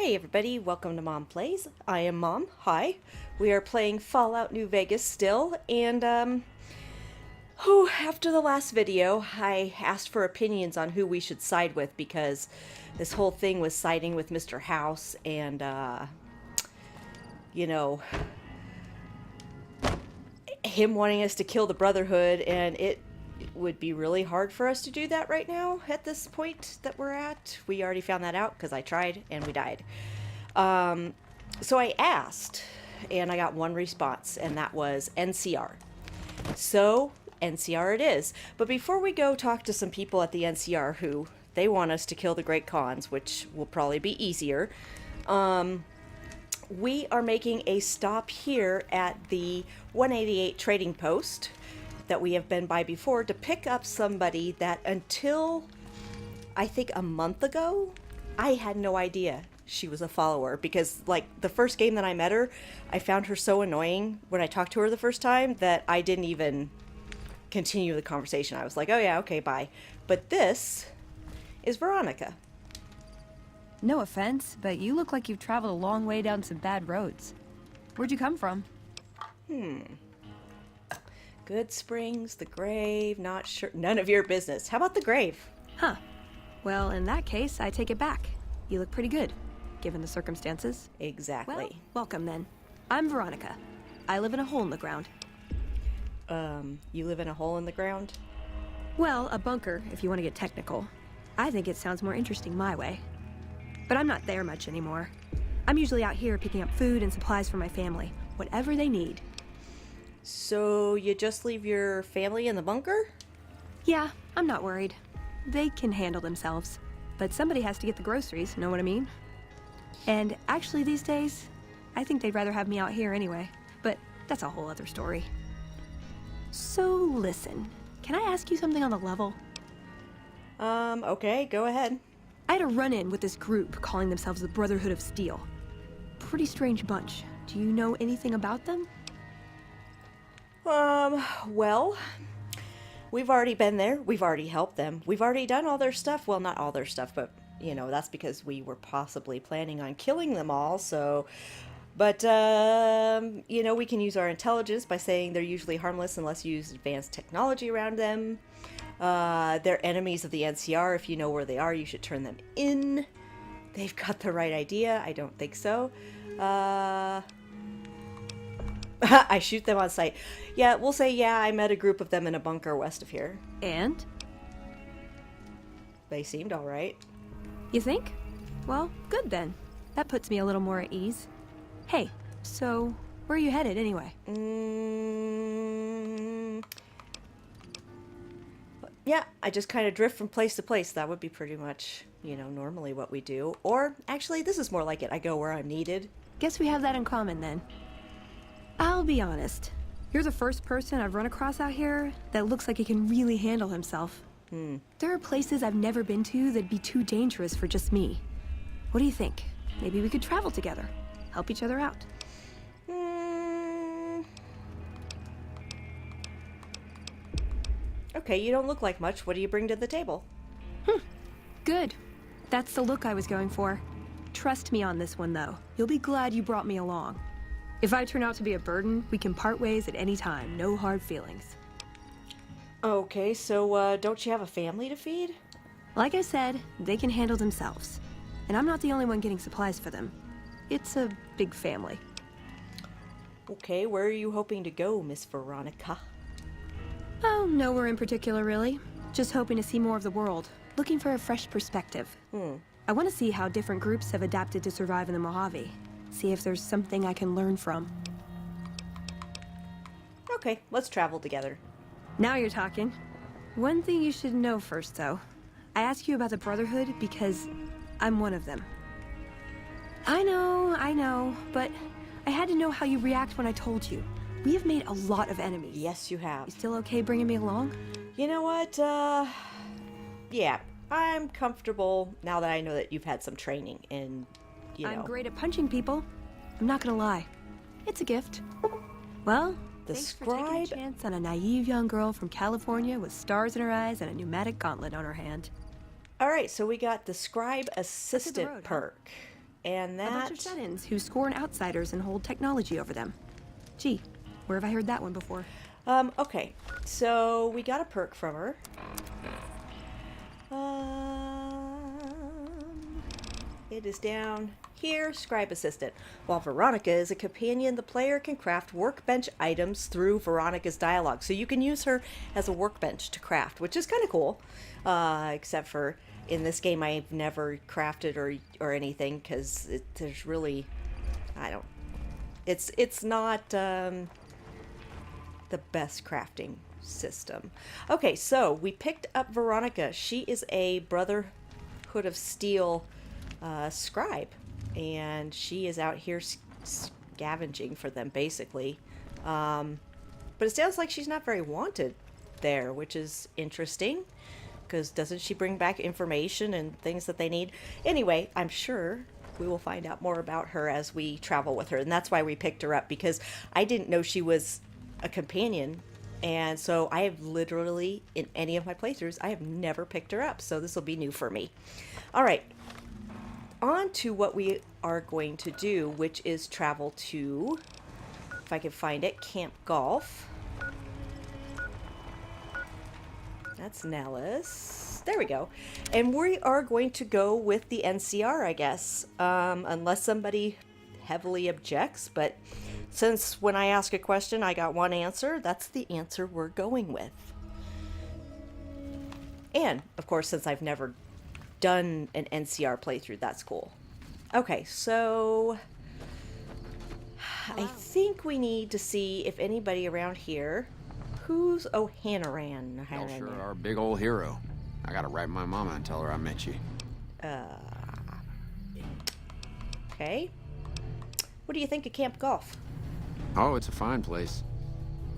Hey everybody, welcome to Mom Plays. I am Mom. Hi. We are playing Fallout New Vegas still, and after the last video, I asked for opinions on who we should side with because this whole thing was siding with Mr. House and you know, him wanting us to kill the Brotherhood, and it would be really hard for us to do that right now at this point that we're at. We already found that out because I tried and we died. So I asked and I got one response, and that was NCR. So NCR it is. But before we go talk to some people at the NCR who they want us to kill the Great Khans, which will probably be easier, we are making a stop here at the 188 trading post that we have been by before to pick up somebody that until I think a month ago, I had no idea she was a follower, because like the first game that I met her, I found her so annoying when I talked to her the first time that I didn't even continue the conversation. I was like, oh yeah, okay, bye. But this is Veronica. No offense, but you look like you've traveled a long way down some bad roads. Where'd you come from? Good Springs, the grave, not sure. None of your business. How about the grave? Huh. Well, in that case, I take it back. You look pretty good, given the circumstances. Exactly. Well, welcome then. I'm Veronica. I live in a hole in the ground. You live in a hole in the ground? Well, a bunker, if you want to get technical. I think it sounds more interesting my way. But I'm not there much anymore. I'm usually out here picking up food and supplies for my family, whatever they need. So you just leave your family in the bunker? Yeah, I'm not worried. They can handle themselves. But somebody has to get the groceries, know what I mean? And actually these days, I think they'd rather have me out here anyway. But that's a whole other story. So listen, can I ask you something on the level? Okay, go ahead. I had a run-in with this group calling themselves the Brotherhood of Steel. Pretty strange bunch. Do you know anything about them? Well, we've already been there. We've already helped them. We've already done all their stuff. Well, not all their stuff, but, you know, that's because we were possibly planning on killing them all, so... But, you know, we can use our intelligence by saying they're usually harmless unless you use advanced technology around them. They're enemies of the NCR. If you know where they are, you should turn them in. They've got the right idea. I don't think so. I shoot them on sight. Yeah, we'll say, yeah, I met a group of them in a bunker west of here. And? They seemed all right. You think? Well, good then. That puts me a little more at ease. Hey, so where are you headed anyway? Yeah, I just kind of drift from place to place. That would be pretty much, you know, normally what we do. Or, actually, this is more like it. I go where I'm needed. Guess we have that in common then. I'll be honest. You're the first person I've run across out here that looks like he can really handle himself. There are places I've never been to that'd be too dangerous for just me. What do you think? Maybe we could travel together. Help each other out. Okay, you don't look like much. What do you bring to the table? Good. That's the look I was going for. Trust me on this one, though. You'll be glad you brought me along. If I turn out to be a burden, we can part ways at any time. No hard feelings. Okay, so, don't you have a family to feed? Like I said, they can handle themselves. And I'm not the only one getting supplies for them. It's a big family. Okay, where are you hoping to go, Miss Veronica? Oh, nowhere in particular, really. Just hoping to see more of the world. Looking for a fresh perspective. I want to see how different groups have adapted to survive in the Mojave. See if there's something I can learn from. Okay, let's travel together. Now you're talking. One thing you should know first, though. I ask you about the Brotherhood because I'm one of them. I know, but I had to know how you react when I told you. We have made a lot of enemies. Yes, you have. You still okay bringing me along? You know what, yeah, I'm comfortable now that I know that you've had some training and, you know. I'm great at punching people. I'm not gonna lie. It's a gift. Well, the thanks Scribe. for taking a chance on a naive young girl from California with stars in her eyes and a pneumatic gauntlet on her hand. All right, so we got the Scribe Assistant road, huh? perk. And A bunch of shut-ins who scorn outsiders and hold technology over them. Gee, where have I heard that one before? Okay, so we got a perk from her. It is down here, Scribe Assistant. While Veronica is a companion, the player can craft workbench items through Veronica's dialogue. So you can use her as a workbench to craft, which is kind of cool. Except for in this game, I've never crafted or anything because there's really, it's not the best crafting system. Okay, so we picked up Veronica. She is a Brotherhood of Steel scribe, and she is out here scavenging for them, basically. But it sounds like she's not very wanted there, which is interesting, because doesn't she bring back information and things that they need? Anyway, I'm sure we will find out more about her as we travel with her, and that's why we picked her up, because I didn't know she was a companion, and so I have literally, in any of my playthroughs, I have never picked her up, so this will be new for me. All right, on to what we are going to do, which is travel to, if I can find it, Camp Golf. That's Nellis. There we go. And we are going to go with the NCR, I guess, unless somebody heavily objects. But since when I ask a question, I got one answer, that's the answer we're going with. And, of course, since I've never done an NCR playthrough, that's cool. Okay, so I think we need to see if anybody around here. Who's O'Hanrahan? Y'all sure are our big old hero. I gotta write my mama and tell her I met you. Okay. What do you think of Camp Golf? Oh, it's a fine place.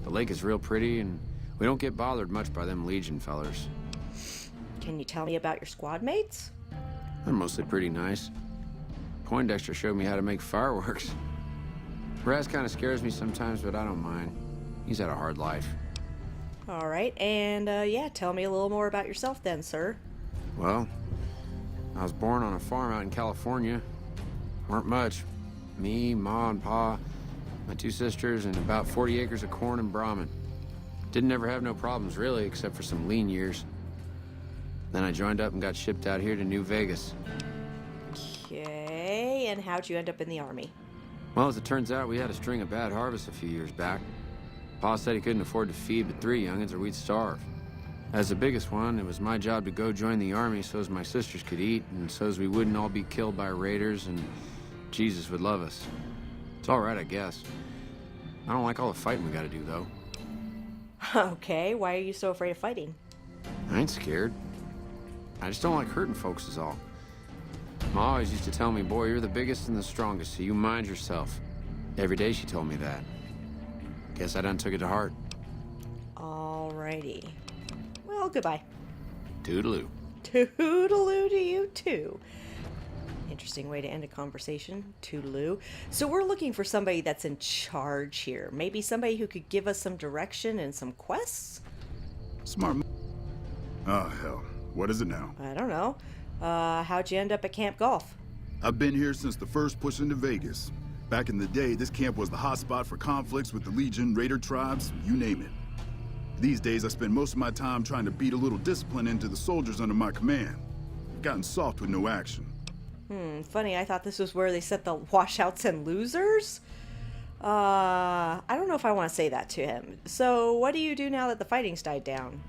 The lake is real pretty, and we don't get bothered much by them Legion fellers. Can you tell me about your squad mates? They're mostly pretty nice. Poindexter showed me how to make fireworks. Raz kind of scares me sometimes, but I don't mind. He's had a hard life. All right, and yeah, tell me a little more about yourself then, sir. Well, I was born on a farm out in California. Weren't much. Me, Ma, and Pa, my two sisters, and about 40 acres of corn and Brahmin. Didn't ever have no problems, really, except for some lean years. Then I joined up and got shipped out here to New Vegas. Okay, and how'd you end up in the Army? Well, as it turns out, we had a string of bad harvests a few years back. Pa said he couldn't afford to feed but 3 youngins or we'd starve. As the biggest one, it was my job to go join the Army so as my sisters could eat, and so as we wouldn't all be killed by raiders, and Jesus would love us. It's all right, I guess. I don't like all the fighting we gotta do, though. Okay, why are you so afraid of fighting? I ain't scared. I just don't like hurting folks is all. Ma always used to tell me, boy, you're the biggest and the strongest, so you mind yourself. Every day she told me that. Guess I done took it to heart. Alrighty. Well, goodbye. Toodaloo. Toodaloo to you, too. Interesting way to end a conversation. Toodaloo. So we're looking for somebody that's in charge here. Maybe somebody who could give us some direction and some quests? Smart. Oh, hell. What is it now? I don't know. How'd you end up at Camp Golf? I've been here since the first push into Vegas. Back in the day, this camp was the hotspot for conflicts with the Legion, Raider tribes, you name it. These days, I spend most of my time trying to beat a little discipline into the soldiers under my command. I've gotten soft with no action. Funny, I thought this was where they set the washouts and losers. I don't know if I want to say that to him. So, what do you do now that the fighting's died down?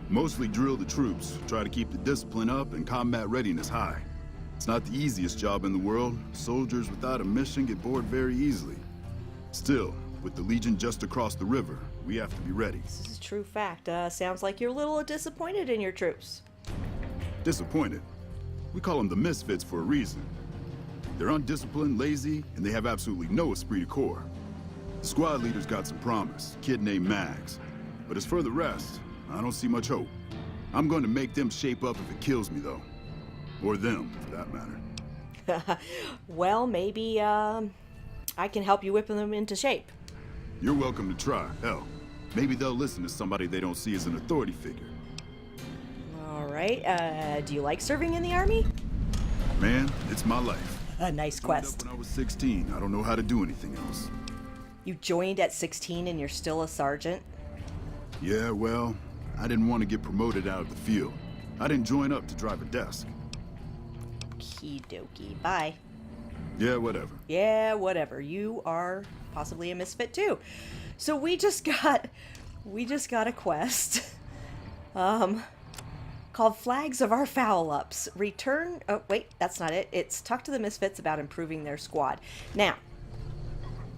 Mostly drill the troops, try to keep the discipline up and combat readiness high. It's not the easiest job in the world. Soldiers without a mission get bored very easily. Still, with the Legion just across the river, we have to be ready. This is a true fact. Sounds like you're a little disappointed in your troops. Disappointed? We call them the misfits for a reason. They're undisciplined, lazy, and they have absolutely no esprit de corps. The squad leader's got some promise, a kid named Mags. But as for the rest, I don't see much hope. I'm going to make them shape up if it kills me, though. Or them, for that matter. Well, maybe, I can help you whip them into shape. You're welcome to try. Hell, maybe they'll listen to somebody they don't see as an authority figure. All right, do you like serving in the Army? Man, it's my life. A nice Signed up quest. when I was 16. I don't know how to do anything else. You joined at 16 and you're still a sergeant? Yeah, well, I didn't want to get promoted out of the field. I didn't join up to drive a desk. Okie dokie. Bye. Yeah, whatever. Yeah, whatever. You are possibly a misfit too. So we just got a quest. Called Flags of Our Foul-Ups. Return... Oh, wait, that's not it. It's talk to the Misfits about improving their squad. Now,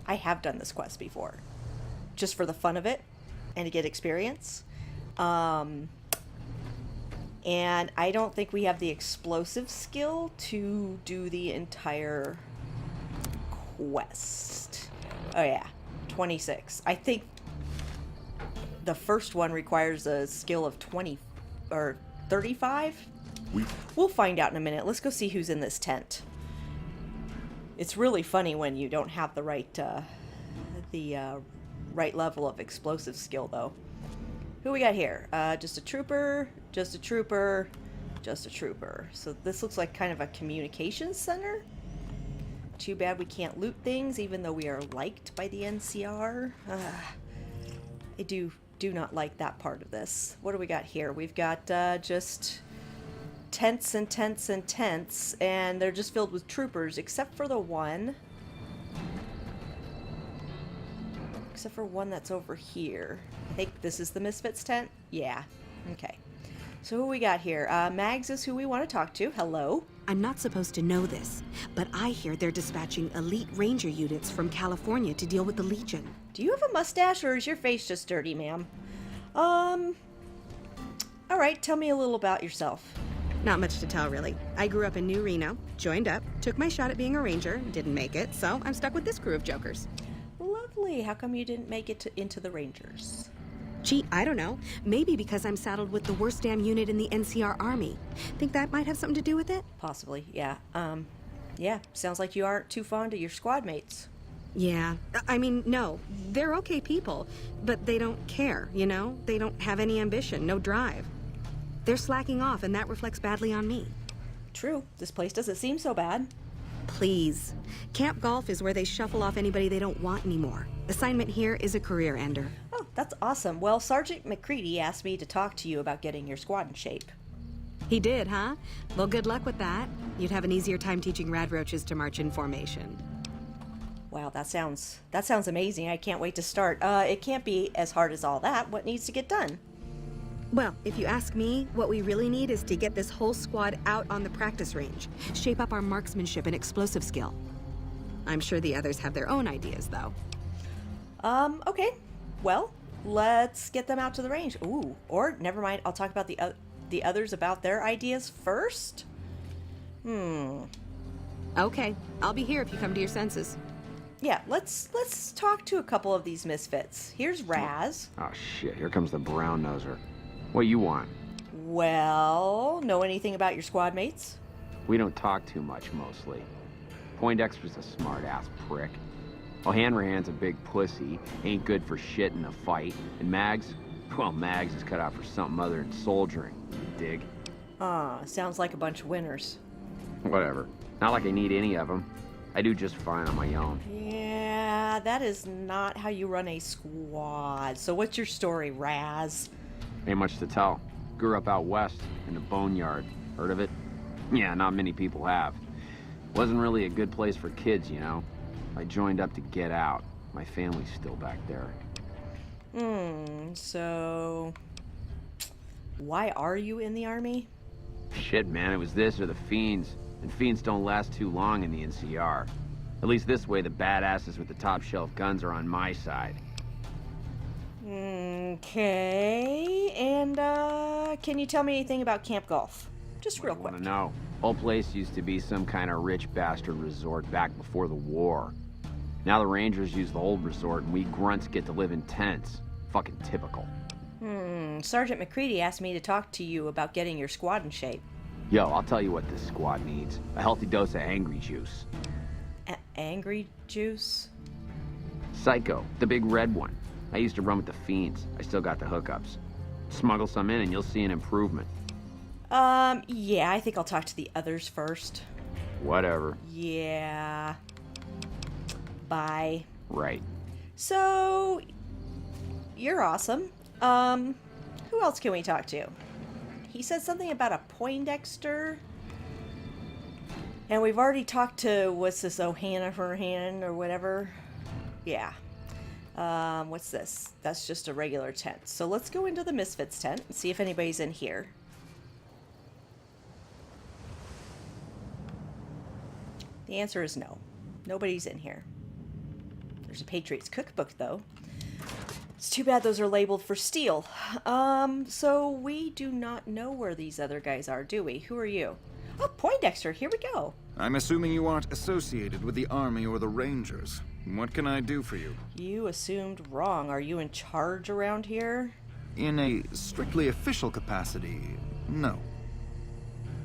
I have done this quest before. Just for the fun of it and to get experience. And I don't think we have the explosive skill to do the entire quest. Oh, yeah. 26. I think the first one requires a skill of 20 or 35? We'll find out in a minute. Let's go see who's in this tent. It's really funny when you don't have the right right level of explosive skill, though. Who we got here? Just a trooper, just a trooper, just a trooper. So this looks like kind of a communications center. Too bad we can't loot things, even though we are liked by the NCR. I do not like that part of this. What do we got here? We've got just tents and tents and tents, and they're just filled with troopers, except for the one. Except for one that's over here. I think this is the Misfits tent? Yeah. Okay. So who we got here? Mags is who we want to talk to. Hello. I'm not supposed to know this, but I hear they're dispatching elite ranger units from California to deal with the Legion. Do you have a mustache, or is your face just dirty, ma'am? Alright, tell me a little about yourself. Not much to tell, really. I grew up in New Reno, joined up, took my shot at being a ranger, didn't make it, so I'm stuck with this crew of jokers. Lovely. How come you didn't make it into the Rangers? Gee, I don't know. Maybe because I'm saddled with the worst damn unit in the NCR Army. Think that might have something to do with it? Possibly, yeah. Yeah, sounds like you aren't too fond of your squad mates. Yeah. I mean, no. They're okay people, but they don't care, you know? They don't have any ambition, no drive. They're slacking off, and that reflects badly on me. True. This place doesn't seem so bad. Please. Camp Golf is where they shuffle off anybody they don't want anymore. Assignment here is a career ender. Oh, that's awesome. Well, Sergeant McCready asked me to talk to you about getting your squad in shape. He did, huh? Well, good luck with that. You'd have an easier time teaching radroaches to march in formation. Wow, that sounds amazing. I can't wait to start. It can't be as hard as all that. What needs to get done? Well, if you ask me, what we really need is to get this whole squad out on the practice range. Shape up our marksmanship and explosive skill. I'm sure the others have their own ideas, though. Okay. Well, let's get them out to the range. Ooh, or never mind. I'll talk about the others about their ideas first. Okay, I'll be here if you come to your senses. Yeah, let's talk to a couple of these misfits. Here's Raz. Oh shit, here comes the brown noser. What you want? Well, know anything about your squad mates? We don't talk too much, mostly. Poindexter's a smart-ass prick. O'Hanrahan's a big pussy, ain't good for shit in a fight. And Mags? Well, Mags is cut out for something other than soldiering, you dig? Sounds like a bunch of winners. Whatever. Not like I need any of them. I do just fine on my own. Yeah, that is not how you run a squad. So what's your story, Raz? Ain't much to tell. Grew up out west, in the boneyard. Heard of it? Yeah, not many people have. Wasn't really a good place for kids, you know? I joined up to get out. My family's still back there. So... why are you in the Army? Shit, man, it was this or the Fiends. And Fiends don't last too long in the NCR. At least this way, the badasses with the top shelf guns are on my side. Okay, and can you tell me anything about Camp Golf? Just real quick. I know. Whole place used to be some kind of rich bastard resort back before the war. Now the Rangers use the old resort and we grunts get to live in tents. Fucking typical. Sergeant McCready asked me to talk to you about getting your squad in shape. Yo, I'll tell you what this squad needs. A healthy dose of angry juice. Angry juice? Psycho, the big red one. I used to run with the Fiends. I still got the hookups. Smuggle some in and you'll see an improvement. Yeah, I think I'll talk to the others first. Whatever. Yeah. Bye. Right. So, you're awesome. Who else can we talk to? He said something about a Poindexter. And we've already talked to, what's this, O'Hannahan or whatever? Yeah. What's this? That's just a regular tent. So let's go into the Misfits tent and see if anybody's in here. The answer is no. Nobody's in here. There's a Patriots cookbook, though. It's too bad those are labeled for steel. So we do not know where these other guys are, do we? Who are you? Oh, Poindexter, here we go. I'm assuming you aren't associated with the Army or the Rangers. What can I do for you? You assumed wrong. Are you in charge around here? In a strictly official capacity, no.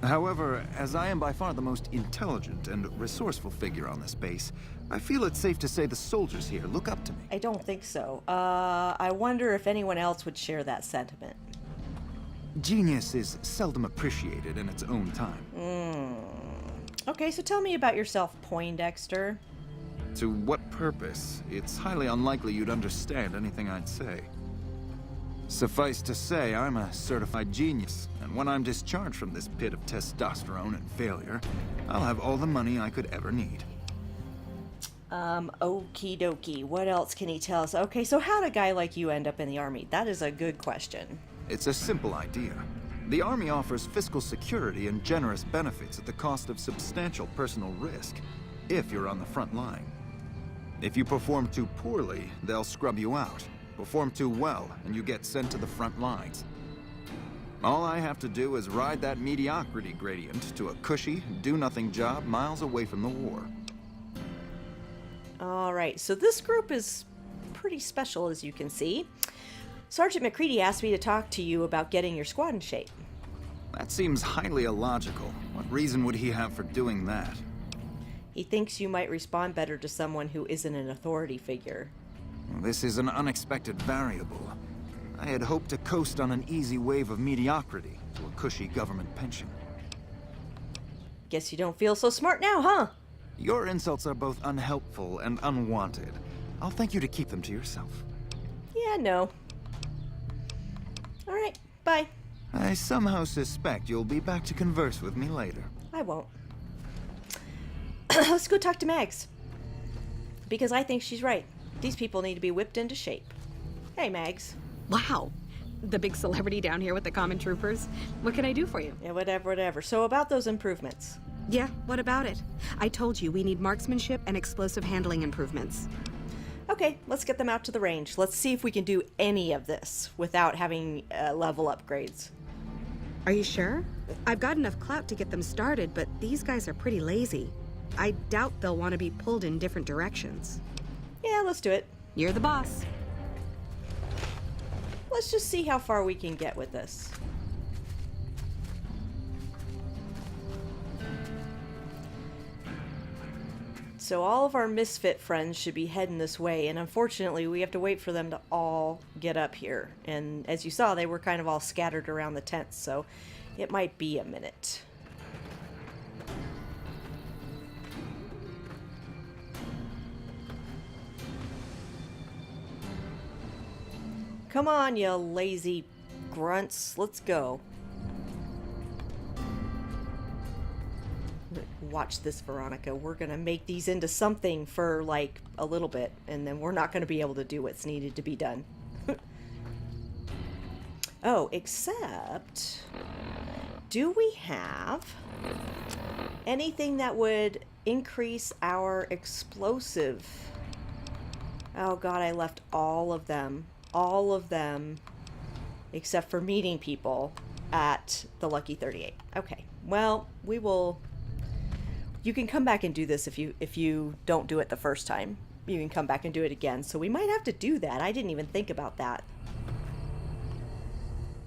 However, as I am by far the most intelligent and resourceful figure on this base, I feel it's safe to say the soldiers here look up to me. I don't think so. I wonder if anyone else would share that sentiment. Genius is seldom appreciated in its own time. Okay, so tell me about yourself, Poindexter. To what purpose? It's highly unlikely you'd understand anything I'd say. Suffice to say, I'm a certified genius, and when I'm discharged from this pit of testosterone and failure, I'll have all the money I could ever need. Okie dokie. What else can he tell us? Okay, so how'd a guy like you end up in the Army? That is a good question. It's a simple idea. The Army offers fiscal security and generous benefits at the cost of substantial personal risk, if you're on the front line. If you perform too poorly, they'll scrub you out. Perform too well, and you get sent to the front lines. All I have to do is ride that mediocrity gradient to a cushy, do-nothing job miles away from the war. Alright, so this group is pretty special, as you can see. Sergeant McCready asked me to talk to you about getting your squad in shape. That seems highly illogical. What reason would he have for doing that? He thinks you might respond better to someone who isn't an authority figure. This is an unexpected variable. I had hoped to coast on an easy wave of mediocrity to a cushy government pension. Guess you don't feel so smart now, huh? Your insults are both unhelpful and unwanted. I'll thank you to keep them to yourself. Yeah, no. Alright, bye. I somehow suspect you'll be back to converse with me later. I won't. Let's go talk to Mags. Because I think she's right. These people need to be whipped into shape. Hey, Mags. Wow. The big celebrity down here with the common troopers. What can I do for you? Yeah, whatever. So about those improvements. Yeah, what about it? I told you we need marksmanship and explosive handling improvements. Okay, let's get them out to the range. Let's see if we can do any of this without having level upgrades. Are you sure? I've got enough clout to get them started, but these guys are pretty lazy. I doubt they'll want to be pulled in different directions. Yeah, let's do it. You're the boss. Let's just see how far we can get with this. So all of our misfit friends should be heading this way, and unfortunately we have to wait for them to all get up here. And as you saw, they were kind of all scattered around the tents, so it might be a minute. Come on, you lazy grunts. Let's go. Watch this, Veronica. We're going to make these into something for, like, a little bit, and then we're not going to be able to do what's needed to be done. Oh, except... do we have anything that would increase our explosive? Oh, God, I left all of them. All of them, except for meeting people at the Lucky 38. Okay, well, we will... You can come back and do this if you don't do it the first time. You can come back and do it again. So we might have to do that. I didn't even think about that.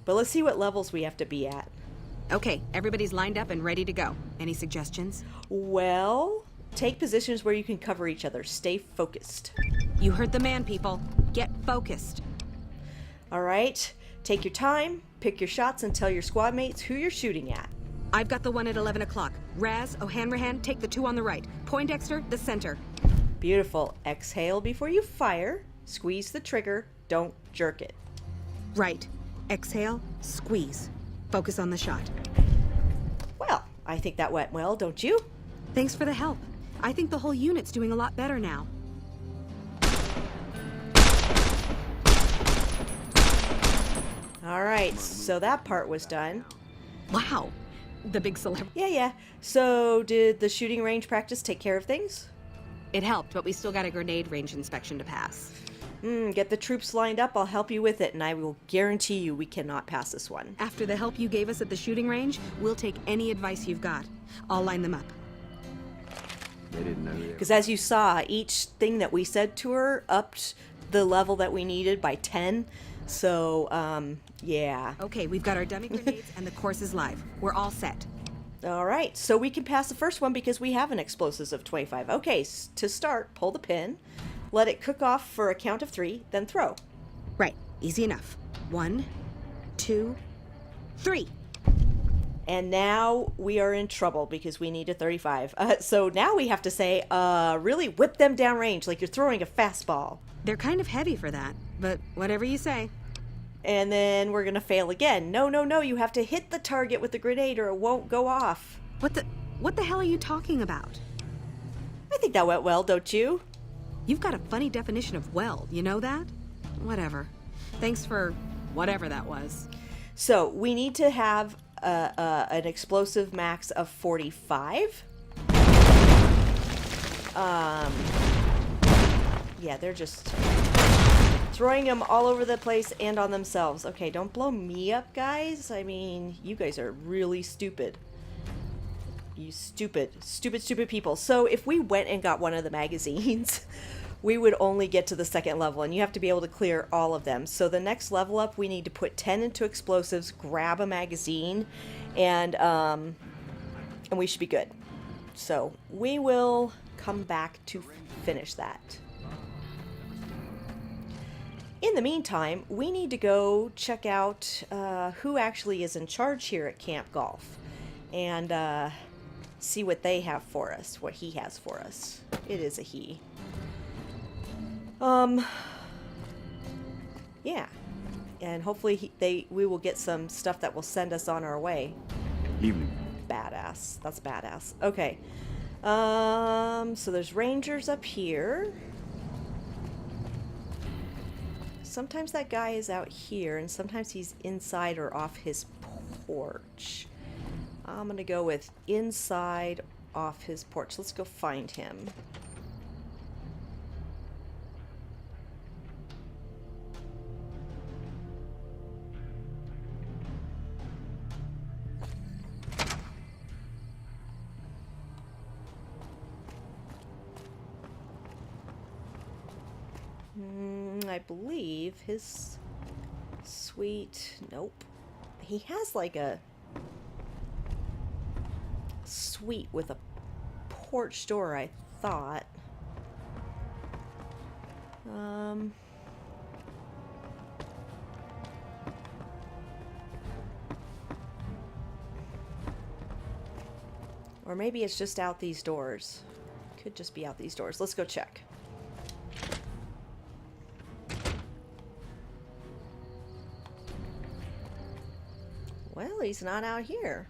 But let's see what levels we have to be at. Okay, everybody's lined up and ready to go. Any suggestions? Well, take positions where you can cover each other. Stay focused. You heard the man, people. Get focused. All right, take your time, pick your shots, and tell your squad mates who you're shooting at. I've got the one at 11 o'clock. Raz, O'Hanrahan, take the two on the right. Poindexter, the center. Beautiful. Exhale before you fire. Squeeze the trigger. Don't jerk it. Right. Exhale, squeeze. Focus on the shot. Well, I think that went well, don't you? Thanks for the help. I think the whole unit's doing a lot better now. All right, so that part was done. Wow. The big celebrity. Yeah. So did the shooting range practice take care of things? It helped, but we still got a grenade range inspection to pass. Get the troops lined up. I'll help you with it, and I will guarantee you we cannot pass this one. After the help you gave us at the shooting range, we'll take any advice you've got. I'll line them up. They didn't know they Because as you saw, each thing that we said to her upped the level that we needed by 10. So, yeah. Okay, we've got our dummy grenades and the course is live. We're all set. All right, so we can pass the first one because we have an explosives of 25. Okay, to start, pull the pin, let it cook off for a count of 3, then throw. Right, easy enough. 1, 2, 3. And now we are in trouble because we need a 35. So now we have to say, really whip them downrange like you're throwing a fastball. They're kind of heavy for that, but whatever you say. And then we're going to fail again. No, you have to hit the target with the grenade or it won't go off. What the hell are you talking about? I think that went well, don't you? You've got a funny definition of well, you know that? Whatever. Thanks for whatever that was. So we need to have an explosive max of 45. Yeah, they're just throwing them all over the place and on themselves. Okay, don't blow me up, guys. I mean, you guys are really stupid. You stupid people. So if we went and got one of the magazines, we would only get to the second level, and you have to be able to clear all of them. So the next level up, we need to put 10 into explosives, grab a magazine, and we should be good. So we will come back to finish that. In the meantime, we need to go check out who actually is in charge here at Camp Golf, and see what they have for us, what he has for us. It is a he. Yeah, and hopefully we will get some stuff that will send us on our way. Evening. Badass. That's badass. Okay. So there's rangers up here. Sometimes that guy is out here, and sometimes he's inside or off his porch. I'm gonna go with inside off his porch. Let's go find him. I believe his suite. Nope. He has like a suite with a porch door, I thought. Or maybe it's just out these doors. Could just be out these doors. Let's go check. Well, he's not out here.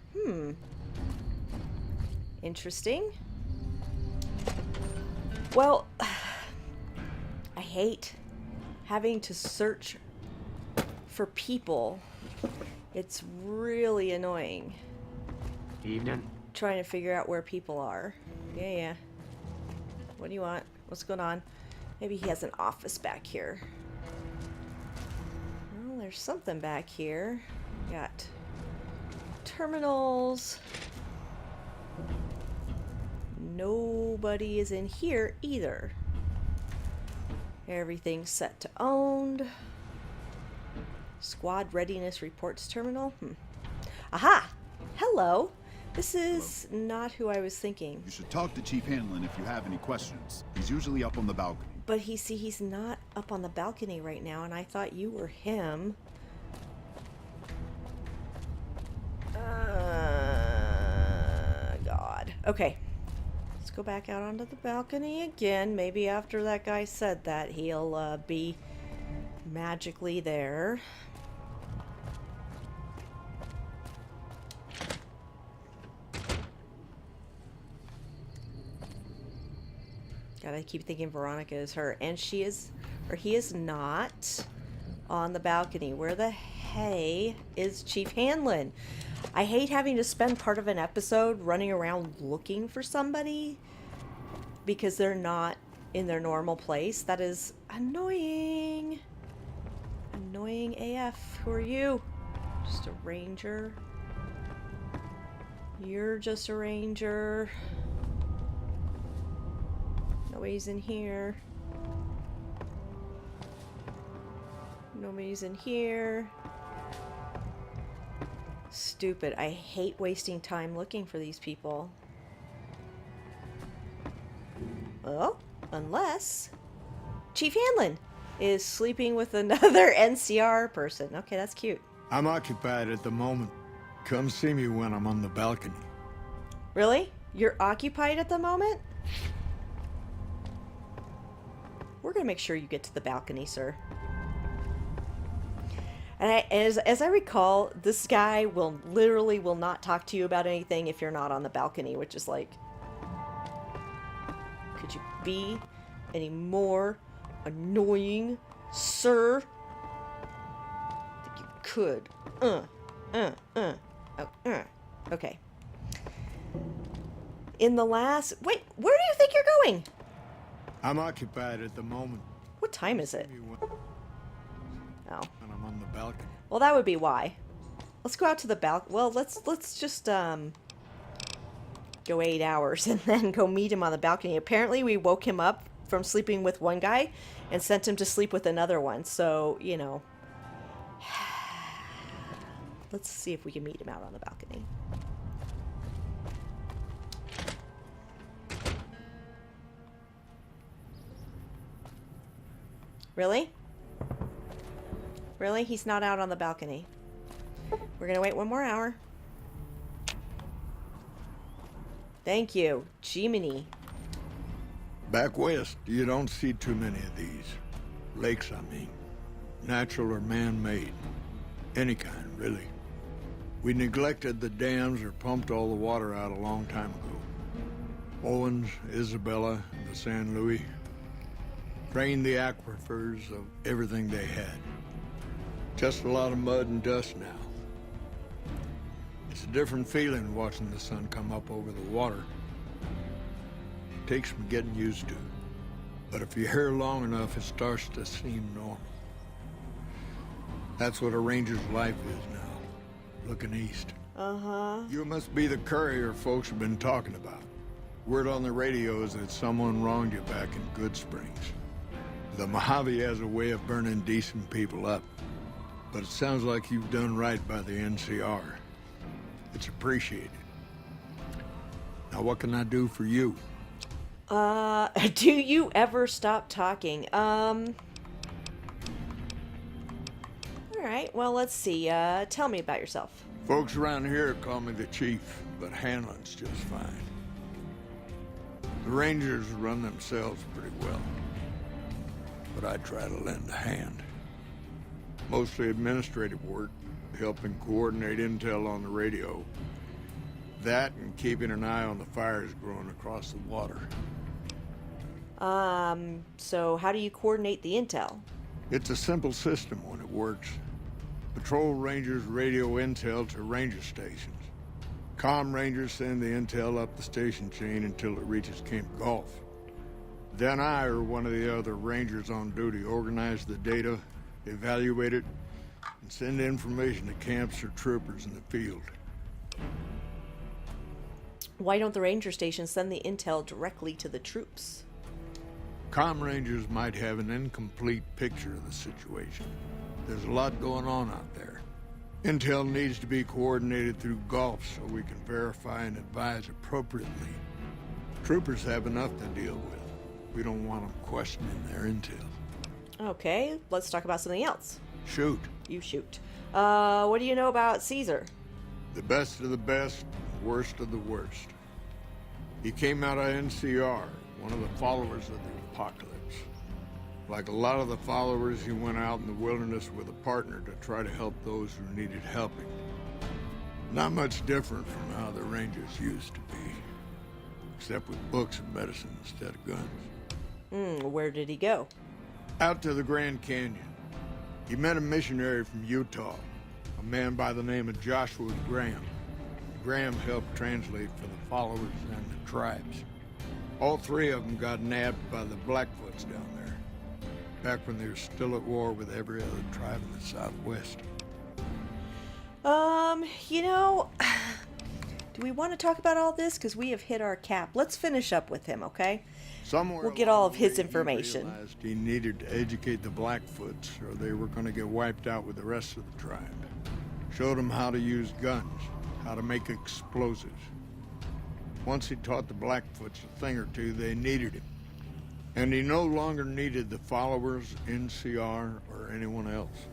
Interesting. Well, I hate having to search for people. It's really annoying. Evening. Trying to figure out where people are. Yeah. What do you want? What's going on? Maybe he has an office back here. Well, there's something back here. Got terminals. Nobody is in here either. Everything's set to owned. Squad readiness reports terminal. Aha! Hello. This is not who I was thinking. You should talk to Chief Hanlon if you have any questions. He's usually up on the balcony. But he's not up on the balcony right now, and I thought you were him. God. Okay. Let's go back out onto the balcony again. Maybe after that guy said that, he'll be magically there. God, I keep thinking Veronica is her. And she is, or he is not on the balcony. Where the hey is Chief Hanlon? I hate having to spend part of an episode running around looking for somebody because they're not in their normal place. That is annoying. Annoying AF. Who are you? Just a ranger. You're just a ranger. Nobody's in here. Nobody's in here. Stupid. I hate wasting time looking for these people. Oh, unless Chief Hanlon is sleeping with another NCR person. Okay, that's cute. I'm occupied at the moment. Come see me when I'm on the balcony. Really? You're occupied at the moment? We're gonna make sure you get to the balcony, sir. And as I recall, this guy will not talk to you about anything if you're not on the balcony, which is like, could you be any more annoying, sir? I think you could. Okay. In the last... Wait, where do you think you're going? I'm occupied at the moment. What time is it? Oh. When I'm on the balcony. Well, that would be why. Let's go out to the balcony. Well, let's just go 8 hours and then go meet him on the balcony. Apparently, we woke him up from sleeping with one guy and sent him to sleep with another one. So, you know. Let's see if we can meet him out on the balcony. Really? Really? He's not out on the balcony. We're gonna wait one more hour. Thank you. Jiminy. Back west, you don't see too many of these. Lakes, I mean. Natural or man-made. Any kind, really. We neglected the dams or pumped all the water out a long time ago. Owens, Isabella, the San Luis. Drained the aquifers of everything they had. Just a lot of mud and dust now. It's a different feeling watching the sun come up over the water. Takes some getting used to. But if you're here long enough, it starts to seem normal. That's what a ranger's life is now, looking east. Uh-huh. You must be the courier folks have been talking about. Word on the radio is that someone wronged you back in Good Springs. The Mojave has a way of burning decent people up. But it sounds like you've done right by the NCR. It's appreciated. Now, what can I do for you? Do you ever stop talking? Alright, well, let's see. Tell me about yourself. Folks around here call me the chief, but Hanlon's just fine. The Rangers run themselves pretty well. But I try to lend a hand. Mostly administrative work, helping coordinate intel on the radio. That and keeping an eye on the fires growing across the water. So how do you coordinate the intel? It's a simple system when it works. Patrol rangers radio intel to ranger stations. Comm rangers send the intel up the station chain until it reaches Camp Golf. Then I or one of the other rangers on duty organize the data, evaluate it, and send information to camps or troopers in the field. Why don't the ranger stations send the intel directly to the troops? Comm rangers might have an incomplete picture of the situation. There's a lot going on out there. Intel needs to be coordinated through Golf so we can verify and advise appropriately. Troopers have enough to deal with. We don't want them questioning their intel. Okay, let's talk about something else. Shoot. You shoot. What do you know about Caesar? The best of the best, worst of the worst. He came out of NCR, one of the followers of the apocalypse. Like a lot of the followers, he went out in the wilderness with a partner to try to help those who needed helping. Not much different from how the Rangers used to be, except with books and medicine instead of guns. Where did he go? Out to the Grand Canyon. He met a missionary from Utah, a man by the name of Joshua Graham. Graham helped translate for the followers and the tribes. All three of them got nabbed by the Blackfoots down there, back when they were still at war with every other tribe in the Southwest. You know, do we want to talk about all this? Because we have hit our cap. Let's finish up with him, okay? Somewhere We'll get all of along the his way, information. He realized he needed to educate the Blackfoots, or they were going to get wiped out with the rest of the tribe. Showed them how to use guns, how to make explosives. Once he taught the Blackfoots a thing or two, they needed him. And he no longer needed the followers, NCR, or anyone else.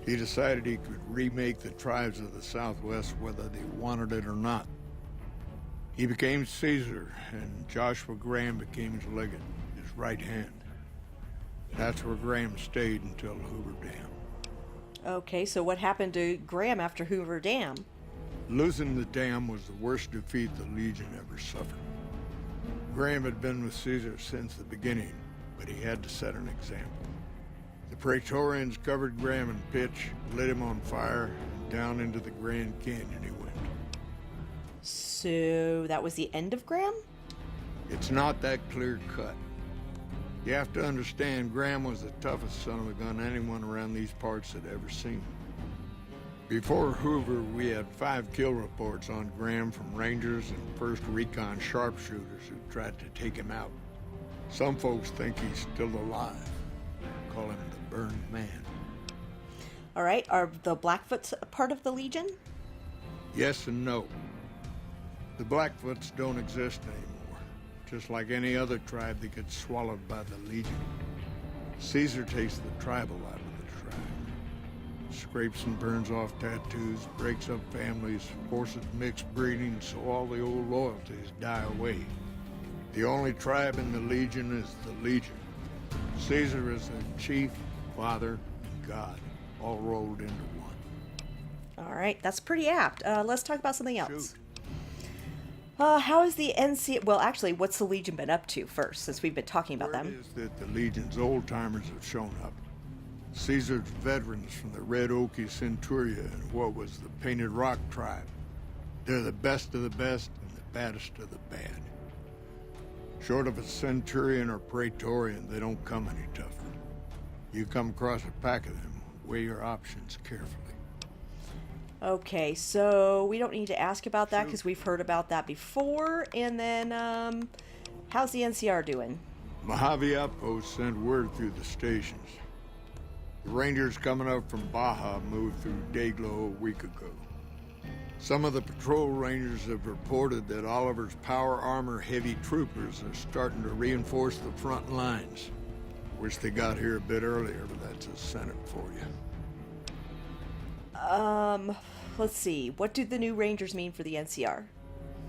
He decided he could remake the tribes of the Southwest whether they wanted it or not. He became Caesar, and Joshua Graham became his legate, his right hand. That's where Graham stayed until Hoover Dam. Okay, so what happened to Graham after Hoover Dam? Losing the dam was the worst defeat the Legion ever suffered. Graham had been with Caesar since the beginning, but he had to set an example. The Praetorians covered Graham in pitch, lit him on fire, and down into the Grand Canyon he went. So that was the end of Graham? It's not that clear cut. You have to understand, Graham was the toughest son of a gun anyone around these parts had ever seen. Before Hoover, we had 5 kill reports on Graham from Rangers and 1st Recon sharpshooters who tried to take him out. Some folks think he's still alive. Call him the Burned Man. All right, are the Blackfoots a part of the Legion? Yes and no. The Blackfoots don't exist anymore. Just like any other tribe that gets swallowed by the Legion. Caesar takes the tribal out of the tribe. Scrapes and burns off tattoos, breaks up families, forces mixed breeding so all the old loyalties die away. The only tribe in the Legion is the Legion. Caesar is the chief, father, and God, all rolled into one. All right, that's pretty apt. Let's talk about something else. Shoot. How is the NC... Well, actually, what's the Legion been up to first, since we've been talking about Word them? is that the Legion's old-timers have shown up. Caesar's veterans from the Red Okie Centuria and what was the Painted Rock tribe. They're the best of the best and the baddest of the bad. Short of a Centurion or Praetorian, they don't come any tougher. You come across a pack of them, weigh your options carefully. Okay, so we don't need to ask about that because we've heard about that before. And then, how's the NCR doing? Mojave Outpost sent word through the stations. The Rangers coming up from Baja moved through Dayglow a week ago. Some of the patrol rangers have reported that Oliver's power armor heavy troopers are starting to reinforce the front lines. Wish they got here a bit earlier, but that's a Senate for you. Let's see. What do the new Rangers mean for the NCR?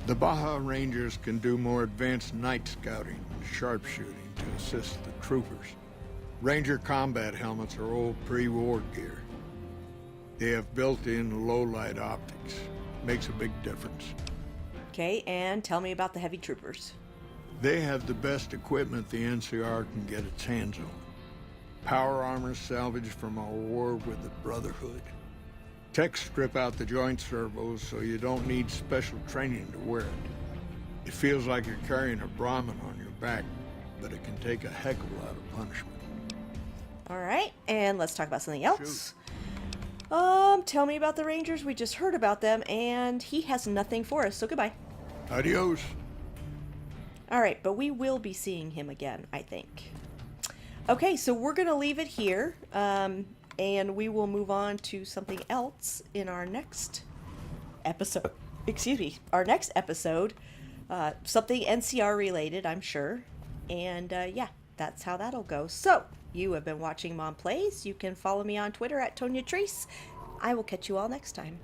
The Baja Rangers can do more advanced night scouting and sharpshooting to assist the troopers. Ranger combat helmets are old pre-war gear. They have built-in low-light optics. Makes a big difference. Okay, and tell me about the heavy troopers. They have the best equipment the NCR can get its hands on. Power armor salvaged from our war with the Brotherhood. Techs strip out the joint servos so you don't need special training to wear it. It feels like you're carrying a Brahmin on your back, but it can take a heck of a lot of punishment. All right, and let's talk about something else. Tell me about the Rangers. We just heard about them, and he has nothing for us, so goodbye. Adios. All right, but we will be seeing him again, I think. Okay, so we're going to leave it here, and we will move on to something else in our next episode. Excuse me, our next episode. Something NCR related, I'm sure. And yeah, that's how that'll go. So, you have been watching Mom Plays. You can follow me on Twitter at Tonya Treese. I will catch you all next time.